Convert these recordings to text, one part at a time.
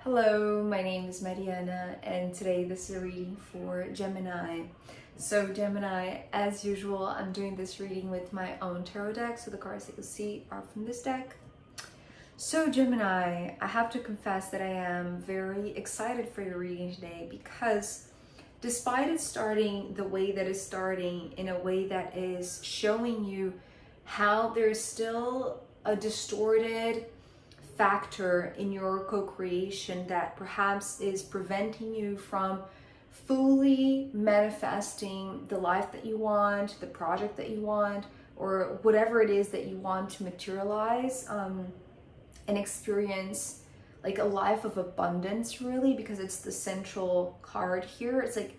Hello, my name is Mariana, and today this is a reading for Gemini. So Gemini, as usual, I'm doing this reading with my own tarot deck, so the cards that you'll see are from this deck. So Gemini, I have to confess that I am very excited for your reading today because despite it starting the way that it's starting, in a way that is showing you how there's still a distorted factor in your co-creation that perhaps is preventing you from fully manifesting the life that you want, the project that you want, or whatever it is that you want to materialize and experience like a life of abundance, really, because it's the central card here. It's like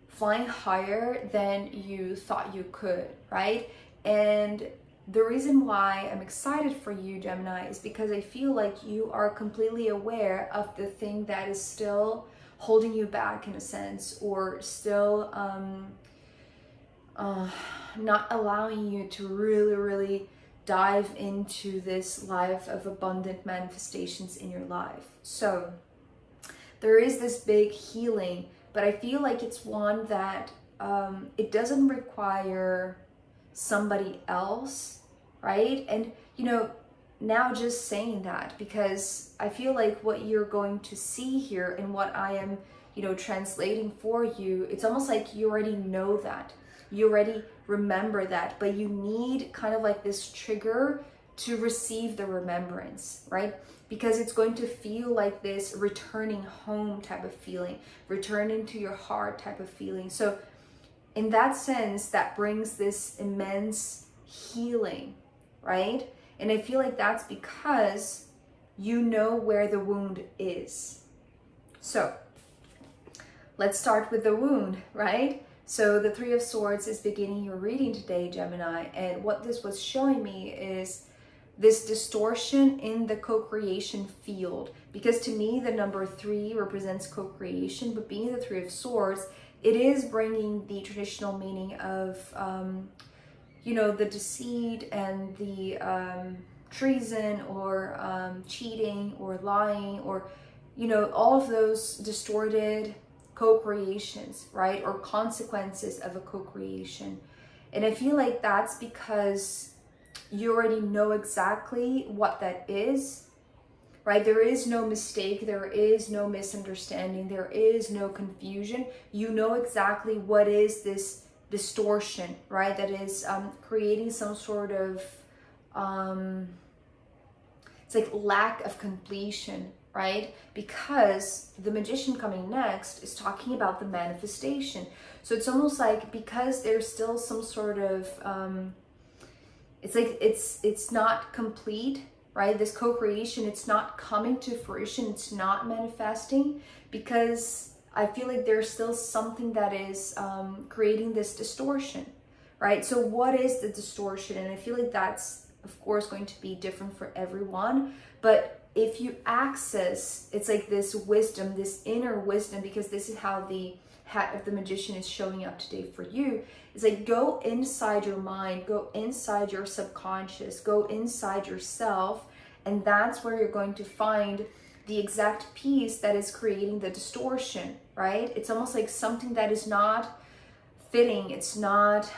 flying higher than you thought you could, right? And the reason why I'm excited for you, Gemini, is because I feel like you are completely aware of the thing that is still holding you back in a sense, or still not allowing you to really dive into this life of abundant manifestations in your life. So there is this big healing, but I feel like it's one that it doesn't require somebody else, right? And now just saying that, because I feel like what you're going to see here and what I am translating for you, it's almost like you already know that, you already remember that, but you need kind of like this trigger to receive the remembrance, right? Because it's going to feel like this returning home type of feeling, returning to your heart type of feeling. So in that sense, that brings this immense healing, right? And I feel like that's because you know where the wound is. So let's start with the wound, right? So the Three of Swords is beginning your reading today, Gemini. And what this was showing me is this distortion in the co-creation field. Because to me, the number 3 represents co-creation, but being the Three of Swords, it is bringing the traditional meaning of, the deceit and the treason, or cheating, or lying, or, all of those distorted co-creations, right? Or consequences of a co-creation. And I feel like that's because you already know exactly what that is, right? There is no mistake, there is no misunderstanding, there is no confusion. You know exactly what is this distortion, right? That is creating some sort of it's like lack of completion, right? Because the Magician coming next is talking about the manifestation. So it's almost like, because there's still some sort of it's like it's not complete, right? This co-creation, it's not coming to fruition, it's not manifesting, because I feel like there's still something that is creating this distortion, right? So what is the distortion? And I feel like that's, of course, going to be different for everyone. But if you access, it's like this wisdom, this inner wisdom, because this is how the hat of the Magician is showing up today for you. It's like, go inside your mind, go inside your subconscious, go inside yourself, and that's where you're going to find the exact piece that is creating the distortion, right? It's almost like something that is not fitting, it's not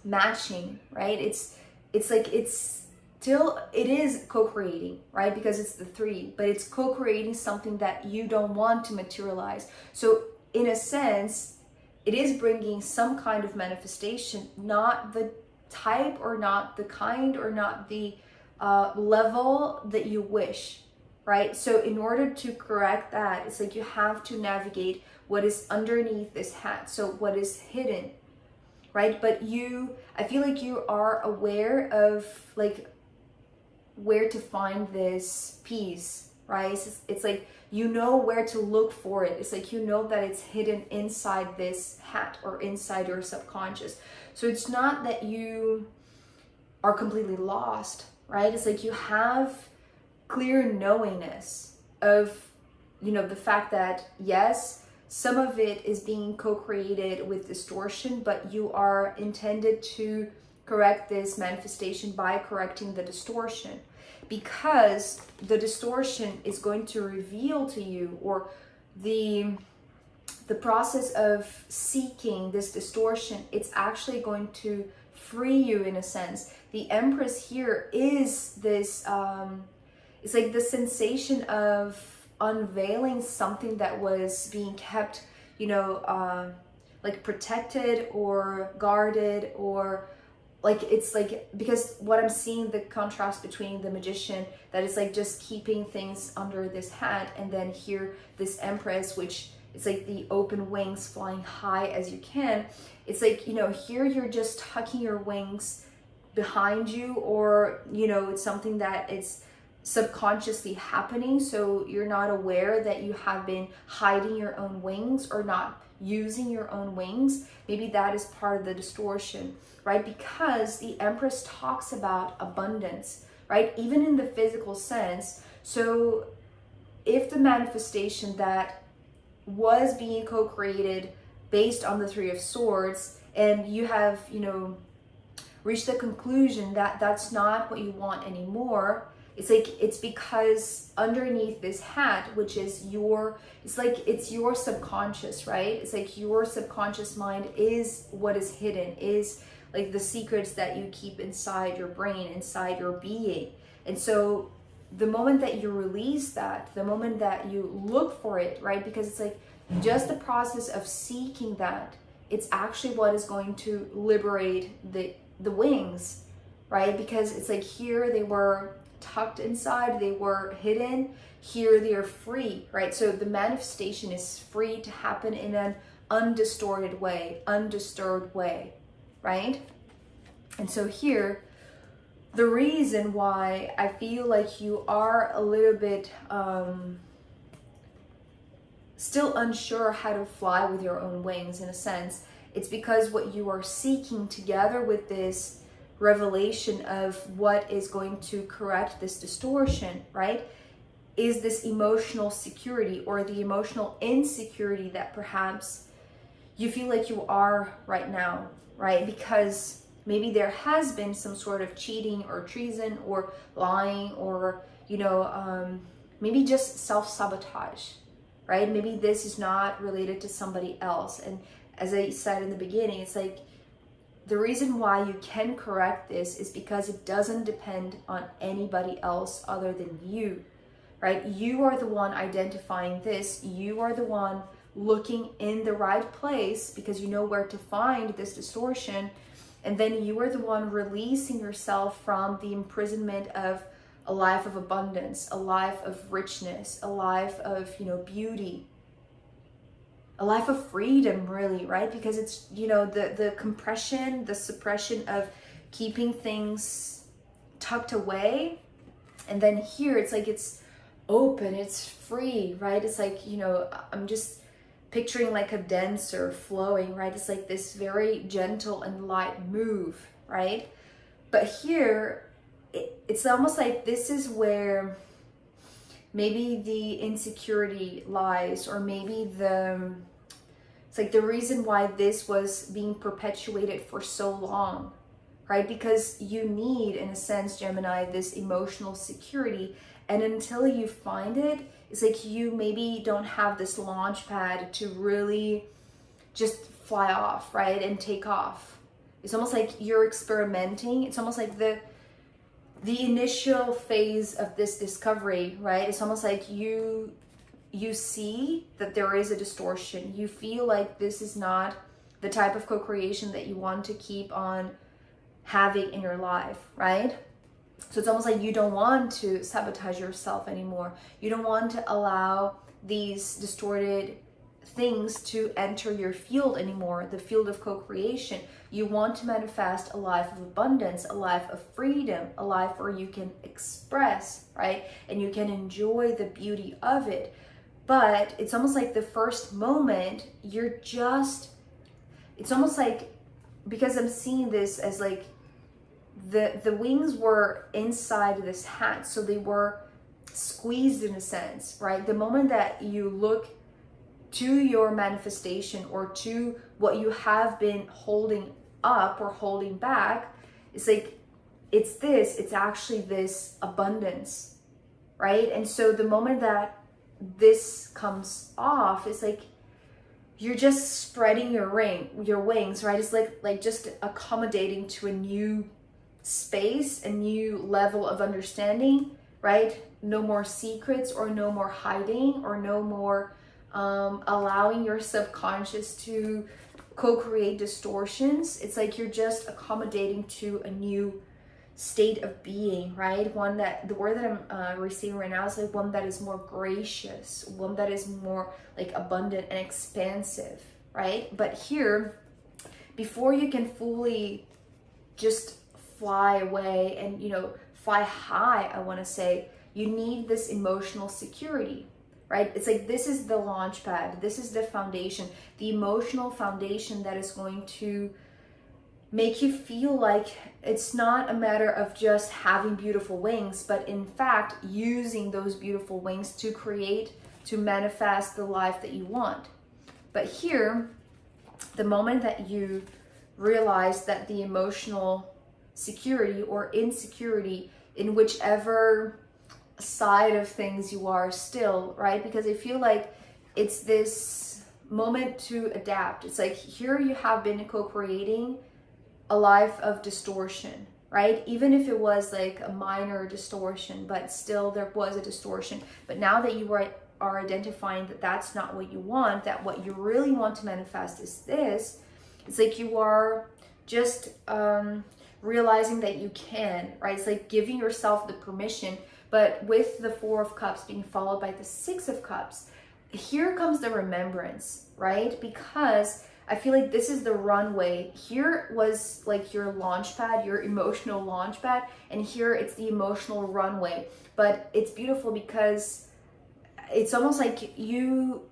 matching, right? It's like it's still, it is co-creating, right? Because it's the 3, but it's co-creating something that you don't want to materialize. So in a sense, it is bringing some kind of manifestation, not the type, or not the kind, or not the level that you wish, right? So in order to correct that, it's like you have to navigate what is underneath this hat, so what is hidden, right? But I feel like you are aware of like where to find this piece, right? It's like you know where to look for it. It's like you know that it's hidden inside this hat or inside your subconscious. So it's not that you are completely lost, right? It's like you have clear knowingness of the fact that yes, some of it is being co-created with distortion, but you are intended to correct this manifestation by correcting the distortion. because the distortion is going to reveal to you, or the process of seeking this distortion, it's actually going to free you in a sense. The Empress here is this, it's like the sensation of unveiling something that was being kept, you know, like protected or guarded, or like, it's like, because what I'm seeing, the contrast between the Magician that is like just keeping things under this hat, and then here this Empress, which it's like the open wings flying high as you can. It's like, you know, here you're just tucking your wings behind you, or, you know, it's something that it's subconsciously happening. So you're not aware that you have been hiding your own wings or not using your own wings. Maybe that is part of the distortion, right? Because the Empress talks about abundance, right? Even in the physical sense. So if the manifestation that was being co-created based on the Three of Swords, and you have, you know, reached the conclusion that that's not what you want anymore, it's like, it's because underneath this hat, which is your, it's like, it's your subconscious, right? It's like your subconscious mind is what is hidden, is like the secrets that you keep inside your brain, inside your being. And so the moment that you release that, the moment that you look for it, right? Because it's like just the process of seeking that, it's actually what is going to liberate the wings, right? Because it's like here they were tucked inside, they were hidden, here they are free, right? So the manifestation is free to happen in an undistorted way, undisturbed way, right? And so here, the reason why I feel like you are a little bit still unsure how to fly with your own wings, in a sense, it's because what you are seeking together with this revelation of what is going to correct this distortion, right, is this emotional security, or the emotional insecurity that perhaps you feel like you are right now, right? Because maybe there has been some sort of cheating or treason or lying, or, you know, maybe just self-sabotage, right? Maybe this is not related to somebody else. And as I said in the beginning, it's like the reason why you can correct this is because it doesn't depend on anybody else other than you, right? You are the one identifying this. You are the one looking in the right place because you know where to find this distortion. And then you are the one releasing yourself from the imprisonment of a life of abundance, a life of richness, a life of, you know, beauty, a life of freedom, really, right? Because it's, you know, the compression, the suppression of keeping things tucked away. And then here, it's like, it's open, it's free, right? It's like, you know, I'm just picturing like a dancer flowing, right? It's like this very gentle and light move, right? But here, it's almost like this is where maybe the insecurity lies, or maybe it's like the reason why this was being perpetuated for so long, right? Because you need, in a sense, Gemini, this emotional security. And until you find it, it's like you maybe don't have this launch pad to really just fly off, right? And take off. It's almost like you're experimenting. It's almost like the initial phase of this discovery, right? It's almost like you see that there is a distortion. You feel like this is not the type of co-creation that you want to keep on having in your life, right? So it's almost like you don't want to sabotage yourself anymore. You don't want to allow these distorted things to enter your field anymore, the field of co-creation. You want to manifest a life of abundance, a life of freedom, a life where you can express, right? And you can enjoy the beauty of it. But it's almost like the first moment, it's almost like, because I'm seeing this as like, the wings were inside this hat, so they were squeezed in a sense, right? The moment that you look to your manifestation, or to what you have been holding up or holding back, it's like it's actually this abundance, right? And so the moment that this comes off, it's like you're just spreading your wings, right? It's like just accommodating to a new space, a new level of understanding, right? No more secrets, or no more hiding, or no more allowing your subconscious to co-create distortions. It's like you're just accommodating to a new state of being, right? One that, the word that I'm receiving right now is like one that is more gracious, one that is more like abundant and expansive, right? But here, before you can fully just fly away and, you know, fly high, I want to say, you need this emotional security, right? It's like this is the launch pad, this is the foundation, the emotional foundation that is going to make you feel like it's not a matter of just having beautiful wings, but in fact using those beautiful wings to create, to manifest the life that you want. But here, the moment that you realize that the emotional security or insecurity in whichever side of things you are still, right? Because I feel like it's this moment to adapt. It's like here you have been co-creating a life of distortion, right? Even if it was like a minor distortion, but still there was a distortion. But now that you are identifying that that's not what you want, that what you really want to manifest is this, it's like you are just realizing that you can, right? It's like giving yourself the permission. But with the Four of Cups being followed by the Six of Cups, here comes the remembrance, right? Because I feel like this is the runway. Here was like your launch pad, your emotional launch pad, and here it's the emotional runway. But it's beautiful because it's almost like you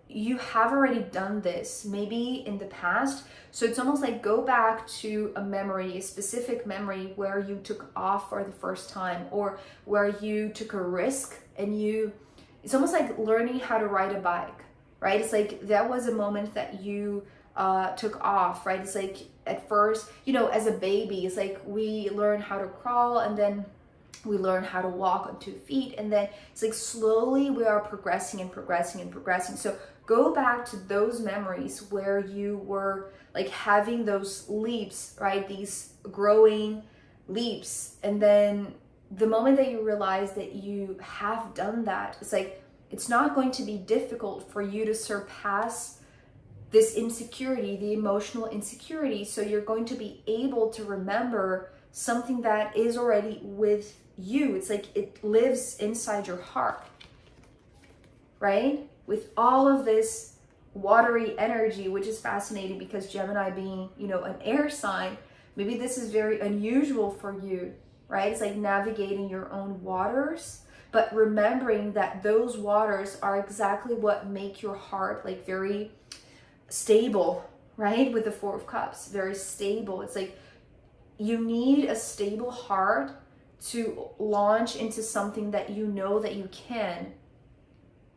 have already done this, maybe in the past. So it's almost like go back to a memory, a specific memory where you took off for the first time, or where you took a risk, and it's almost like learning how to ride a bike, right? It's like that was a moment that you took off, right? It's like at first, you know, as a baby, it's like we learn how to crawl, and then we learn how to walk on 2 feet, and then it's like slowly we are progressing and progressing and progressing. So go back to those memories where you were like having those leaps, right? These growing leaps. And then the moment that you realize that you have done that, it's like it's not going to be difficult for you to surpass this insecurity, the emotional insecurity. So you're going to be able to remember something that is already with you. It's like it lives inside your heart, right? With all of this watery energy, which is fascinating because Gemini being, you know, an air sign, maybe this is very unusual for you, right? It's like navigating your own waters, but remembering that those waters are exactly what make your heart like very stable, right? With the Four of Cups, very stable. It's like you need a stable heart to launch into something that you know that you can,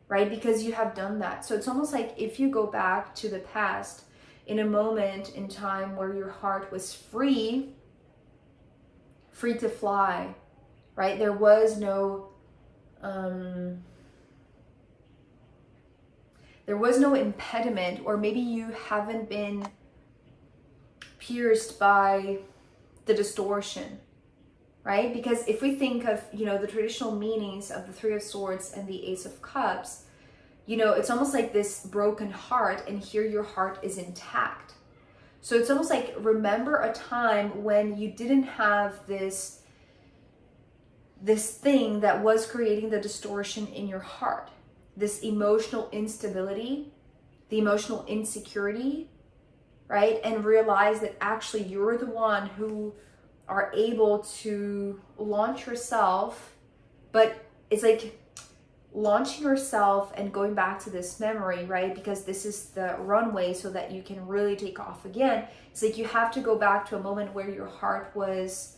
right? Because you have done that. So it's almost like if you go back to the past in a moment in time where your heart was free to fly, right? There was no impediment, or maybe you haven't been pierced by the distortion, right? Because if we think of, you know, the traditional meanings of the Three of Swords and the Ace of Cups, you know, it's almost like this broken heart, and here your heart is intact. So it's almost like remember a time when you didn't have this thing that was creating the distortion in your heart, this emotional instability, the emotional insecurity, right? And realize that actually you're the one who are able to launch yourself. But it's like launching yourself and going back to this memory, right? Because this is the runway so that you can really take off again. It's like you have to go back to a moment where your heart was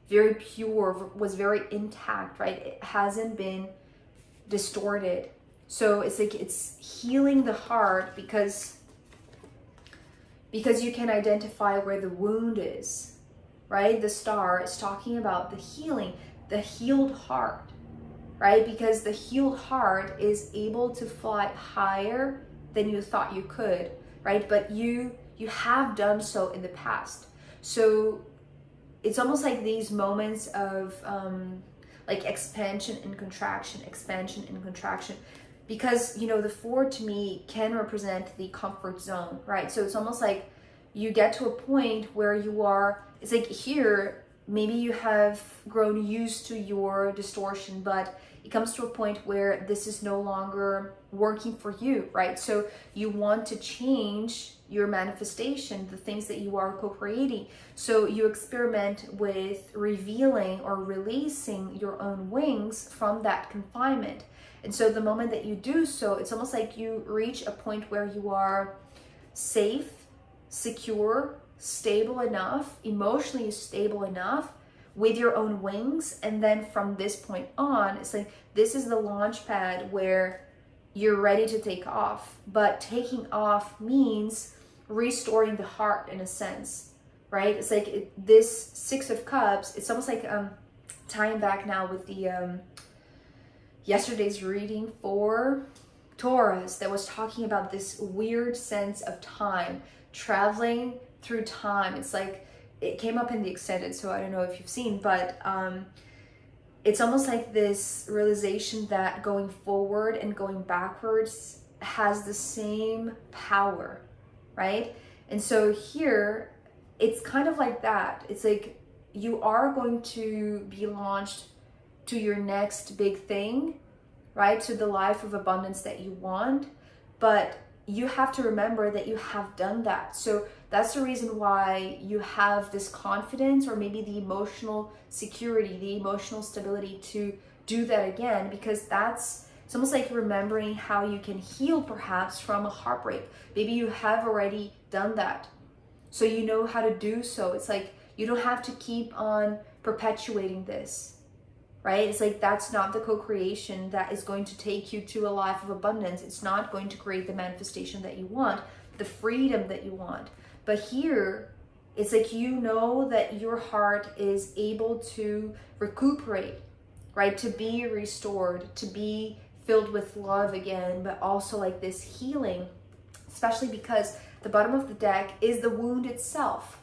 very pure, was very intact, right? It hasn't been distorted. So it's like it's healing the heart because you can identify where the wound is, right? The star is talking about the healing, the healed heart, right? Because the healed heart is able to fly higher than you thought you could, right? But you have done so in the past. So it's almost like these moments of like expansion and contraction, because the 4 to me can represent the comfort zone, right? So it's almost like you get to a point where you are, it's like here, maybe you have grown used to your distortion, but it comes to a point where this is no longer working for you, right? So you want to change your manifestation, the things that you are co-creating. So you experiment with revealing or releasing your own wings from that confinement. And so the moment that you do so, it's almost like you reach a point where you are safe, secure, stable enough, emotionally stable enough with your own wings. And then from this point on, it's like this is the launch pad where you're ready to take off. But taking off means restoring the heart in a sense, right? It's like this 6 of Cups, it's almost like tying back now with the yesterday's reading for Taurus that was talking about this weird sense of time, traveling through time. It's like it came up in the extended, so I don't know if you've seen, but it's almost like this realization that going forward and going backwards has the same power, right? And so here it's kind of like that. It's like you are going to be launched to your next big thing, right? To the life of abundance that you want, but you have to remember that you have done that. So that's the reason why you have this confidence, or maybe the emotional security, the emotional stability to do that again, because it's almost like remembering how you can heal perhaps from a heartbreak. Maybe you have already done that, so you know how to do so. It's like you don't have to keep on perpetuating this, right? It's like that's not the co-creation that is going to take you to a life of abundance. It's not going to create the manifestation that you want, the freedom that you want. But here, it's like you know that your heart is able to recuperate, right? To be restored, to be filled with love again, but also like this healing, especially because the bottom of the deck is the wound itself,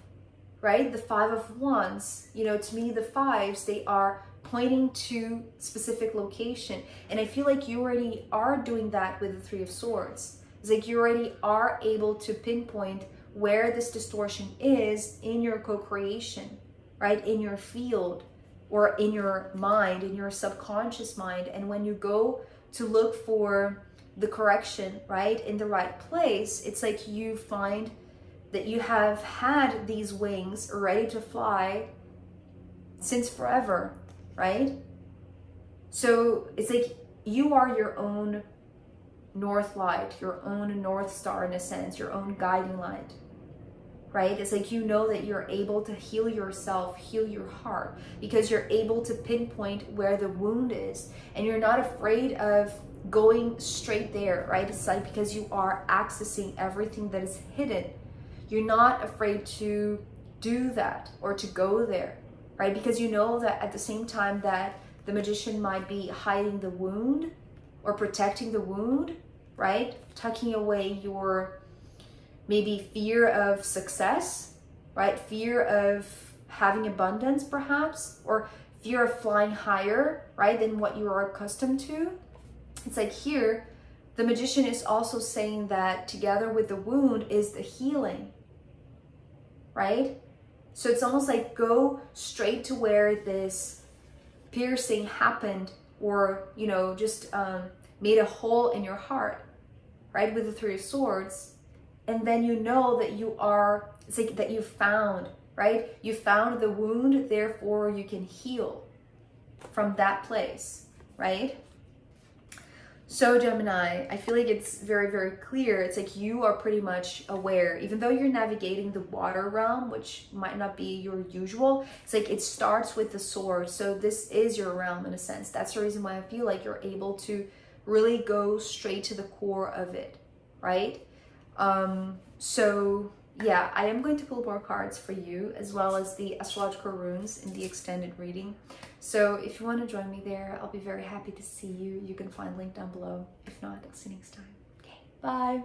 right? The 5 of Wands, to me, the 5s, they are pointing to specific location. And I feel like you already are doing that with the 3 of Swords. It's like you already are able to pinpoint where this distortion is in your co-creation, right? In your field, or in your mind, in your subconscious mind. And when you go to look for the correction, right, in the right place, it's like you find that you have had these wings ready to fly since forever, right? So it's like you are your own north light, your own north star in a sense, your own guiding light, right? It's like you know that you're able to heal yourself, heal your heart, because you're able to pinpoint where the wound is, and you're not afraid of going straight there, right? It's like because you are accessing everything that is hidden. You're not afraid to do that or to go there, right? Because you know that at the same time that the magician might be hiding the wound or protecting the wound, right? Tucking away your maybe fear of success, right? Fear of having abundance perhaps, or fear of flying higher, right, than what you are accustomed to. It's like here, the magician is also saying that together with the wound is the healing, right? So it's almost like go straight to where this piercing happened, or, just made a hole in your heart, right? With the 3 of Swords. And then you know that it's like that you found, right? You found the wound, therefore you can heal from that place, right? So Gemini, I feel like it's very, very clear. It's like you are pretty much aware, even though you're navigating the water realm, which might not be your usual. It's like it starts with the sword. So this is your realm in a sense. That's the reason why I feel like you're able to really go straight to the core of it, right? So yeah, I am going to pull more cards for you, as well as the astrological runes in the extended reading. So if you want to join me there, I'll be very happy to see you. You can find the link down below. If not, I'll see you next time. Okay, bye.